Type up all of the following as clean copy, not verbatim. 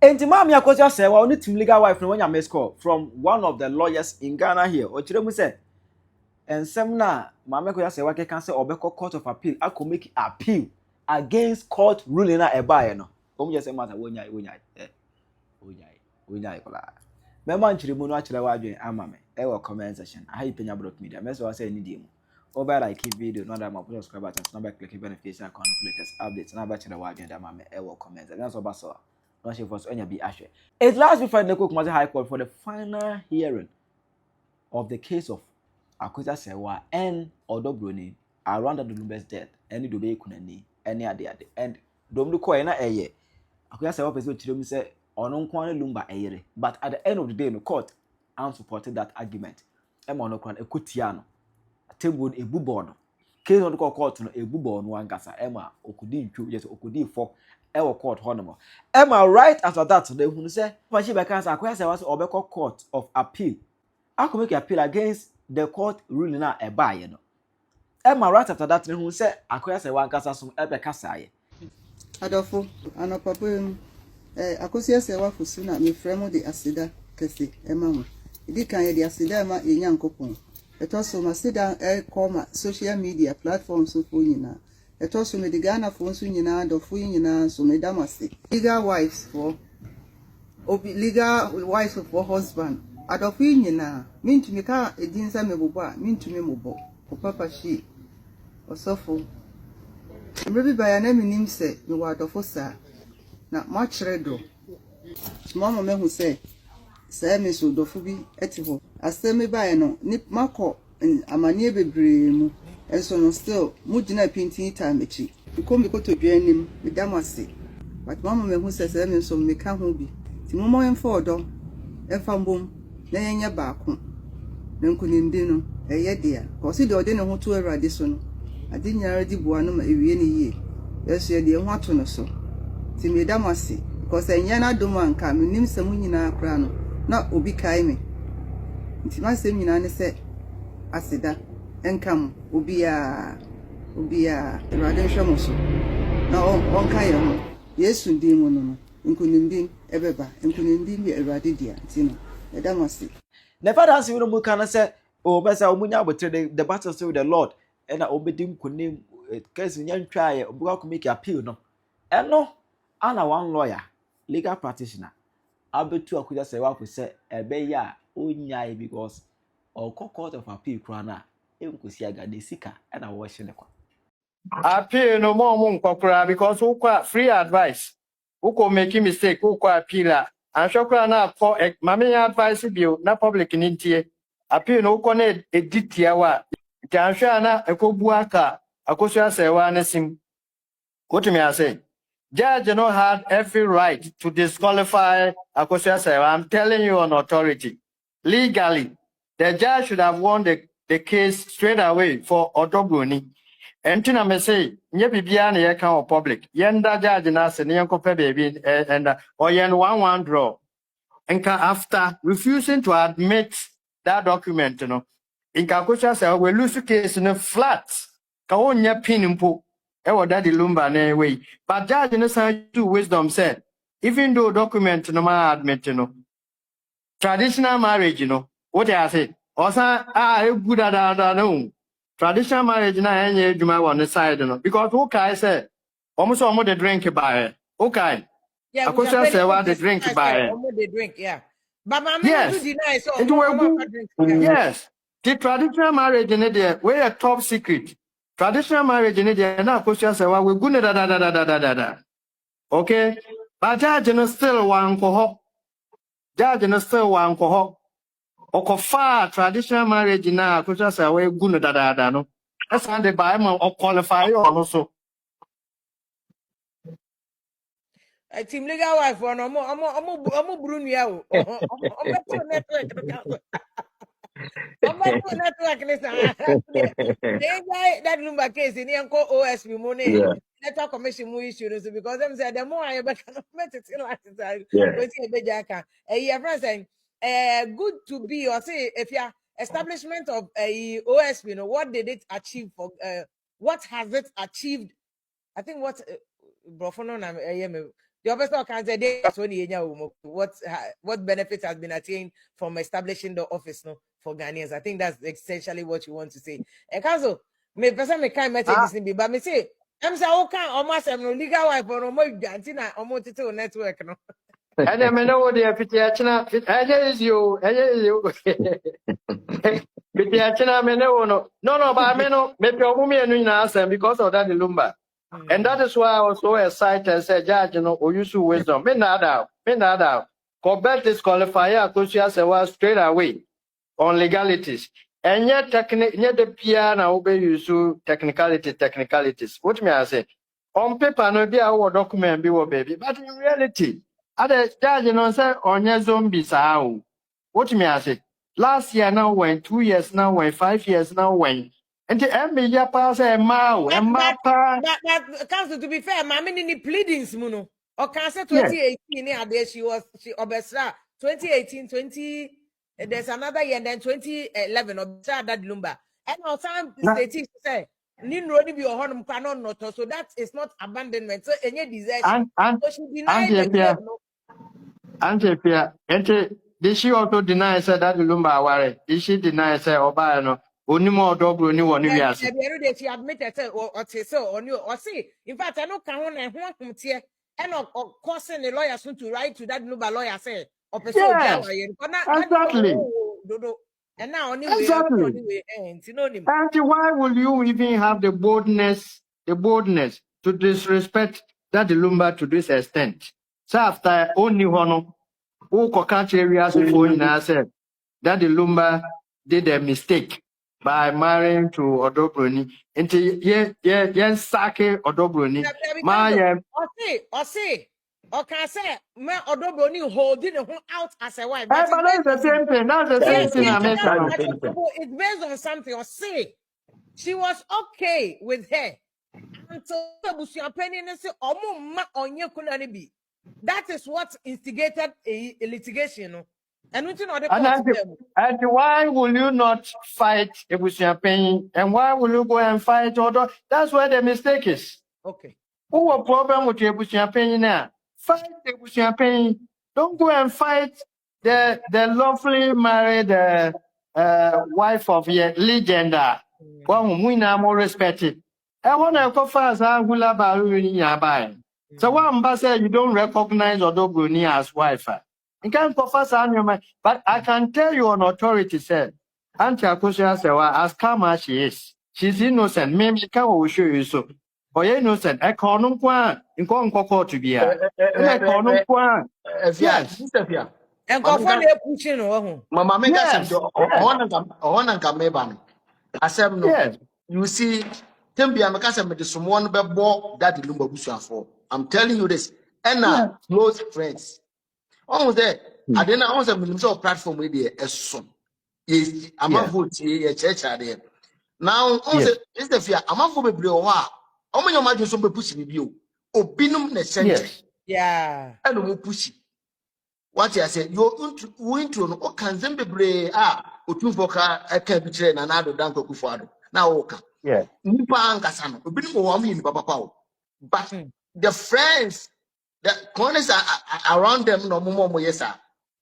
And Mami Akosua Serwaa only team legal wife from when you miss call from one of the lawyers in Ghana here. Ochiremu said, and some na Mami Akosua Serwaa can say Obeko Court of Appeal. I could make appeal against court ruling na eba no. Just say matter wonya kola. Member nchirimu no achire wadwen ama me. E wo comment section. I Penyah Block Media. Me so say ni di mu. Over like video, not that my subscribe button, number click notification icon for latest updates. Now back to the wide and my e will comment. That's what so. Not sure for so any be ashe. It last we find the Kumasi High Court for the final hearing of the case of Akosua Serwaa and Odobroni around the Lumber's death. Any do be kunani, any other. And Domdu ko na eye. Akosua Serwaa person chirem say ono kwan lumba eyere. But at the end of the day, the court unsupported that argument. Em ono kwan ekutia no. Table ebu board case on the court no ebu board no ankasa ema okudi ntwu yes okudi for ewo court honomo ema right after that they hunu say fashi be cancer Akosua Serwaa say obeko court of appeal akọ make appeal against the court ruling na ebaye no ema right after that they hunu say Akosua Serwaa ankasa so ebe kasa ye adofo anopapem Akosua Serwaa fusu na me fremo de asida kese ema mo idi kan ye de asida ema yenyankopon etoso masida koma social media platforms so for nyina etoso me de Ghana for so nyina adofo nyina so me damase legal wives for legal wives for husband adofo nyina mintumi ka edinsa mebobo a mintumi mobo ko papa shi osofo mrebi baya na minim se me wa adofo sa na ma kyerɛ mama mehu se say me so dofo bi etiho asemi bae no ni makọ amanie bebree mu enso no still mugina pintin time echi biko me koto dwanim me damase but mama mehu say me so me ka ho bi ti mo enfo odo enfa mbom na yenya baako na nkunindi no eye dia ko si de ode ne ho to awurade so no ade nyara di bua no ma ewie ne yie yeso ye de ho ato no so ti me damase because enya na dom anka me nim se mu nyina akra no na obi kai me nti ma se nyina ne se asida enkam obi a awurade hwemo so na on kai ho yesu ndin mu no nkunindin ebeba nkunindin bi awurade dia nti no edamase never dance we no mu kan say o be say omunya abotre the battle still with the Lord and na obedim kunim case nyantwa ye obi ka make appeal no eno ana one lawyer legal practitioner abetu Akosua Serwaa for say ebe ya onyai because court of appeal krana enkosi aga de sika na wo hye ne kwa appeal no more nkokora because who free advice who ko make mistake who ko appeal and shokora na for mame advice bio na public nintie appeal no ko na editia wa tianhwa na ekobu aka Akosua Serwaa na sim what me I say judge no had every right to disqualify Akosua Serwaa. I'm telling you on authority. Legally, the judge should have won the case straight away for Odobroni. And tina me say, nye bibia na ye kan public. Yenda judge na se ne yankope baby and or yen 1-1 draw. And after refusing to admit that document, you know, in Akosua Serwaa we lose the case in a flat. Ka wonya pin mpo. Ewo daddy lumba na way. But judge no say to wisdom said, even though document no man admit, you know, traditional marriage, you know, what I say, also good no. Traditional marriage na enye juma on the side, you know, because okay say almost the drink by okay. Yeah, Akosua Serwaa the drink by the drink, yeah. But my yes. do deny so Yes. The traditional marriage in there, we a top secret. Traditional marriage in there, na Akosua Serwaa we go da. Okay? But judge no still one ko. Judge no still one ko. Okofa traditional marriage na Akosua Serwaa we go da no. That's how the buy man or qualify also. a team legal wife for no more Bruno yao. Network. Network that number case in Yanko OSP money. Network commission mu issue because them say the more I bet it in like your friend saying good to be or say if you establishment of a OSP, you know what did it achieve for what has it achieved? I think what Brofono the officer can say what benefit has been attained from establishing the office no for Ghanaians. I think that's essentially what you want to say. And council, me person me kind messages in but me say I'm say okay almost no legal wife or no more gantina almost to network no. And I know the Pitiachina, is you. Pitiachina, no, but I mean, maybe a woman in answer because of that lumba. And that is why I was so excited and said, Judge, or use wisdom. Me not out. Corbett disqualify Akosua Serwaa straight away on legalities. And yet, yet the PR now obey you so technicalities. What may I say? On paper, no be our document be baby, but in reality, other judge, say on your zombies are. What may I say? Last year now when 2 years now when 5 years now when and the MBA pass a mile and mapa. But council, to be fair, my many pleadings, Muno. Or cancer 2018, there she obesra 2018, 20. There's another year, and then 2011 obesra that lumba. And our time stating say, Nin Rodi be or honum canon not so that is not abandonment. So any desertion. So she denied the claim. Auntie Pia, did she also deny said that lumba worry? Did she deny say Obano? Only more dog only one year. She admitted or say so or you or see. In fact, I know can one and one here and or causing the lawyer soon to write to that number lawyer say or exactly. And now exactly. Auntie, why will you even have the boldness to disrespect that lumba to this extent? So after only one who country areas before in said that the lumba did a mistake by marrying to Odobroni. Into yen sake Odobroni. Or can say me Odobroni holding out as a wife. But that's the same thing. That's the same thing I make. It's based on something. Or say she was okay with her until the penny and say on your kunani. That is what instigated a litigation. And why will you not fight Ebusia Penny? And why will you go and fight Odo? That's where the mistake is. Okay. Who a problem with Ebusia Penny now? Fight Ebusia Penny. Don't go and fight the lawfully married wife of your legend. One whom we now more respected. I want to go fast. I will have so one say you don't recognize Odobroni as wife. You can't confess on your mind. But I can tell you on authority said, Auntie Akosua Serwaa, as calm as she is, she's innocent. Maybe I will show you so. Or you're innocent. I call no one in court to be a. I call no one. Yes. And go for the pushing. Mama make us on Gameban. I said, no. You see, Tembia Macassa made the one bebo that the Lumba Bushan for. I'm telling you this. And close friends. Almost there. I didn't answer the platform with a son. Yes, I'm a vote a church there. Now, it's the fear. I'm a vote with Brio. How many of my just pushing you? Obinum necessary. Yeah. And we push. What I said, you're going to know, can them be brave? Utufoka, I can't be trained and I don't danko kufado. Now, okay. Yeah. Nipang Obinum, Papa. But the friends, the corners are around them, no more, yes, sir.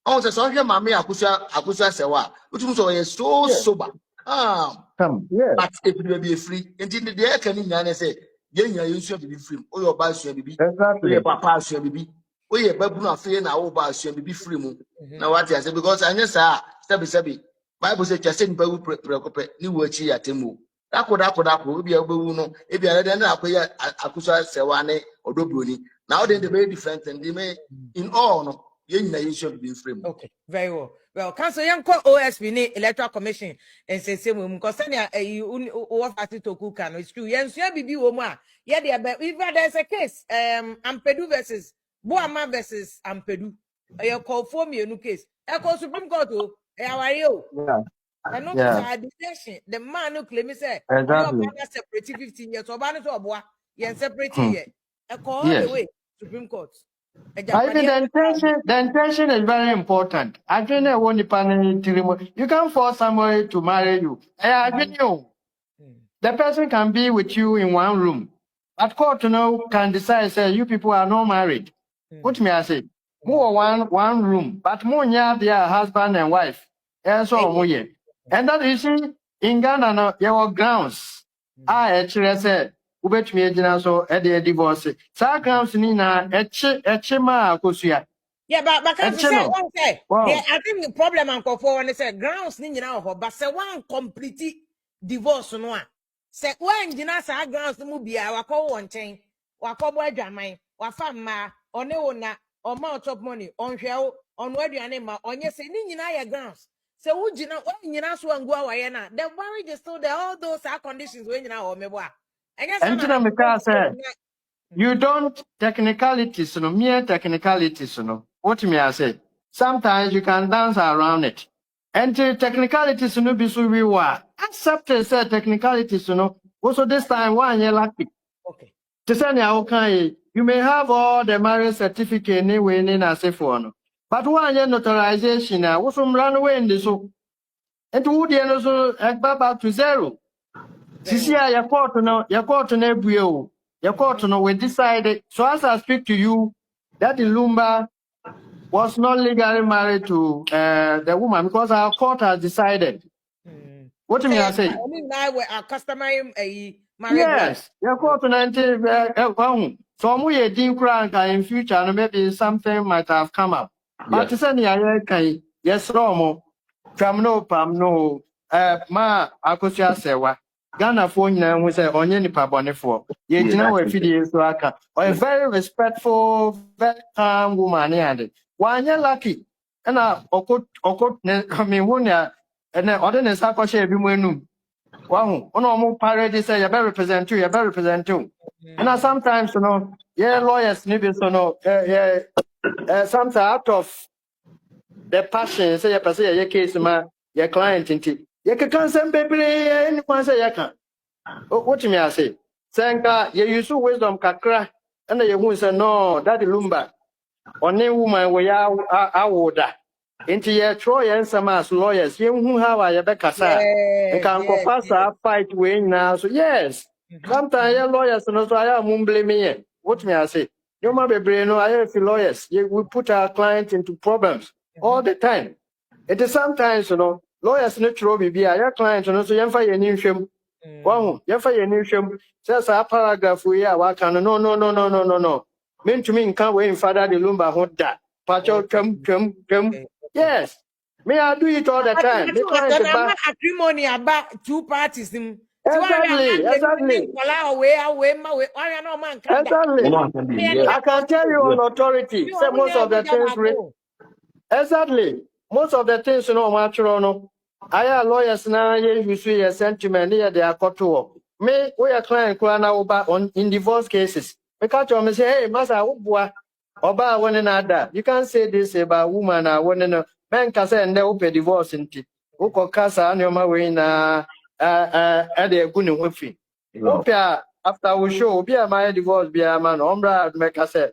Also, so here, Mammy Akosua Serwaa, which was so sober. But it will be free. Until the air can say, you should be free. Oh, your boss should be. Your papa should be. Oh, your babu not fear now, oh, boss should be free. Now, what I say, because I know, sir, Stebby. Bible says, just send Babu preoccupy, new word here at Timu. That could be a boo. If you are then Akosua Serwaa or Odobroni. Now they're very different and they may, in all, you should be free. Okay, very well. Well, Council Young OSP Electoral Commission and say, because you offer to cook and it's true. Yes, you be Oma. Yeah, there's a case. Ampedu versus Boama versus Ampedu. You call for me a new case. I call Supreme Court. How are you? I know the man who claim say, separate 15 years or banner to a boy, yeah, separate yet. I call all the way Supreme Court. I think the intention is very important. I think I want you can't force somebody to marry you. I agree you. The person can be with you in one room. But court can decide, say, you people are not married. What me I say? More one room, but more near their husband and wife. And so more. And that is in Ghana no your grounds. I actually said, Ubet me so at the divorce. Sa grounds ni na ma Akosua. Yeah, but can't you say one say? Wow. I think the problem and for when they say grounds ni nyina ho, but say one complete divorce no a. Say one nyina sa grounds mu bia wa ko won chen, wa ko bo adwaman, wa fa ma, one wo na, o ma top money, on hwe on aduane ma, onye say ni nyina ya grounds. Say wo nyina nyina so angu awaye na. The marriage is still there, all those are conditions we nyina ho mebo a. You don't technicalities, no mere technicalities, no. What me I say? Sometimes you can dance around it. And the technicalities no be so we were. Accept say technicalities, no. Also this time one year lucky. Okay. To say okay, you may have all the marriage certificate anyway in a safe one. But 1 year notarization now, also run away in this so. And to would also back to zero. Sisi your court no ebue. Your court no we decided. So as I speak to you, that the Lumba was not legally married to the woman because our court has decided. What do you mean I say? I mean now we are customary marriage. Yes, your court so we didn't crank in future and maybe something might have come up. But to say yes, Romo, pam no, ma Akosua Serwaa. Ghana phone now we say onye nipa bone for. Ye jina we fidie so aka. A very respectful, very calm woman and one year lucky. And okot I mean one ya and then other than sakoshe bi mu enum. Wow, ono mo parade say you better represent you. And sometimes you know, yeah lawyers maybe so no sometimes out of the passion say you person your case ma your client inti. You can send baby anyone say you can. What me I say? Senka, you use wisdom kakra, and you won't say no, that Lumba. Only woman we are awoda. Into your Troy and some as lawyers, you who have a Becassa. And can go pass a fight win now. So yes. Sometimes your lawyers and also I am blame me. What me I say? You might be brain, I have lawyers. We put our clients into problems all the time. It is sometimes, you know, lawyers not true be your clients and also you find any shame. Wow, you find any shame. Says a paragraph we are working. No. Mean to me can't wait in Father the Lumba hold that. Pacho come. Yes. Me I do it all the time. The client about acrimony about two parties. Exactly. I can tell you on authority. Say most of the things. Exactly. Most of the things you know, natural. I have lawyers now. You see a sentiment here. They are caught to me. We are client on in divorce cases. Because you say, hey, Master, Oba one another. You can't say this about woman. I want to know. Men can say and they will pay divorce in it. Uko kasa anyoma we na the good wifi. Opia after we show be a my divorce be a man ombra make us say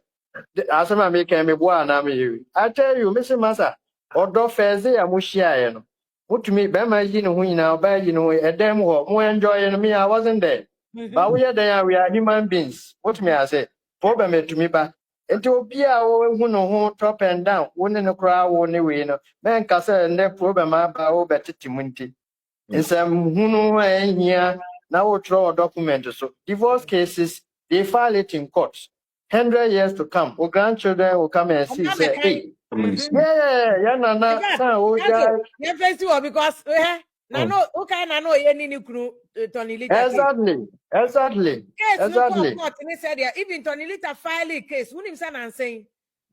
asema make me boa na me. I tell you, Mr. Massa, odo feze amushia no. Mutumi be ma yi no hu nyina oba yi no edem ho mo enjoy no me I wasn't there. But we are human beings. What me I say? Problem to me ba. Enti obi a wo hu no ho top and down wo ne no kra wo ne we no men ka say ne problem aba wo betiti munti nsam hu no ehia na wo draw document so divorce cases they file it in court 100 years to come our grandchildren will come and see say hey yeah na sa wo yeah festival because na no okay na no ye ni kunu Tony Lita exactly yes no court ni said there even Tony Lita file a case who him say na saying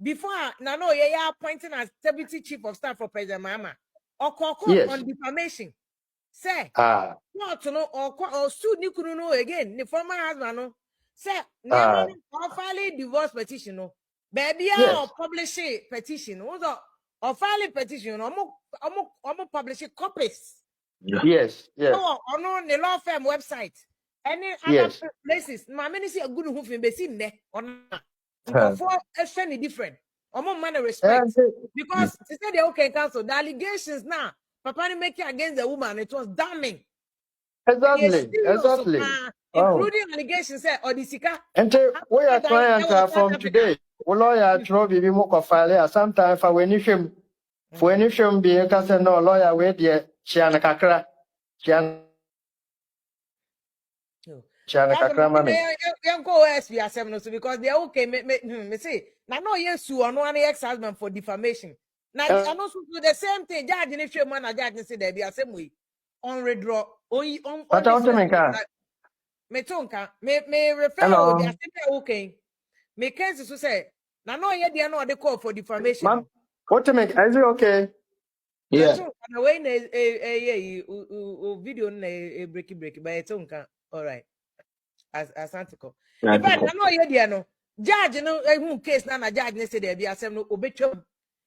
before na no ye appointing as deputy chief of staff for President Mahama or court on defamation say not no or sue ni kunu no again the former husband no say never or file divorce petition no baby or publish petition or file petition or publish copies. Yes. So on the law firm website, any other places, my many see a good who be seen there or not. For a different, or more money respect because they said they okay cancel the allegations now. Papa make it against the woman, it was damning. Exactly. Oh. Including allegations or the sika. And we are client from today. We lawyer throw bibi mo ko file sometimes for when you be a person no lawyer we there chiana kakra chiana kakra mami. Young OSB assembly because they're okay. Me say now no yes you on one ex-husband for defamation. Now I know do the same thing. Judge if you man a judge say there be the same way on redraw on. But I want to me tonka me refer o the assembly okay. Me case so say now no yeah they no they call for defamation. Ma'am, what to make? Is it okay? Yeah. Na way na video na breaky but it's tonka all right. As article. In fact, I know you there no. Judge no who case na judge ne say there be asem no obetwam.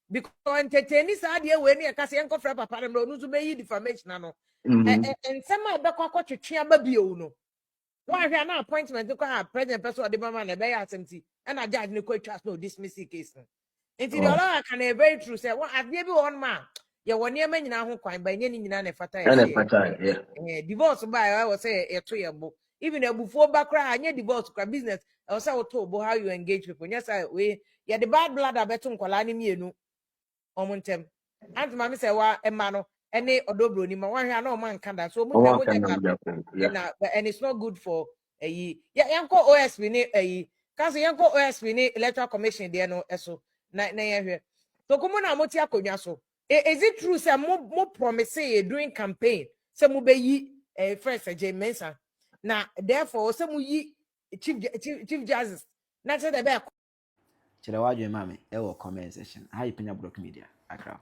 Because entertain this idea when you can say enko fra papa dem no so be defamation no. And some be kwa twetwe aba bio no. Why hwe na appointment ko ha president person of the mama na be asem ti. And a judge no ko trust no dismiss case no. Until the law can very true say what ade bi one man. Ya woni ema nyina ho kwan ba nye ni nyina na fata ya. Divorce by I was say e to yebo. Even a before background, any divorce, business, or so told how you engage people. Yes, we yeah, the bad blood are better colani me no on them. And mammy say, wa a man, any or dobro, ni one here, no man can that. So, and it's not good for a ye. Yeah, Uncle OSB ne a can't Uncle OSB ne electoral commission there no so night here. So, come on, Motia Conyaso. Is it true, say, more promise during campaign? Some will be first a J Mensa. Now, therefore, some we chief justice. Not say the back. Chirawajo mami, ewo comment section. Hi Penyah Block Media. Accra.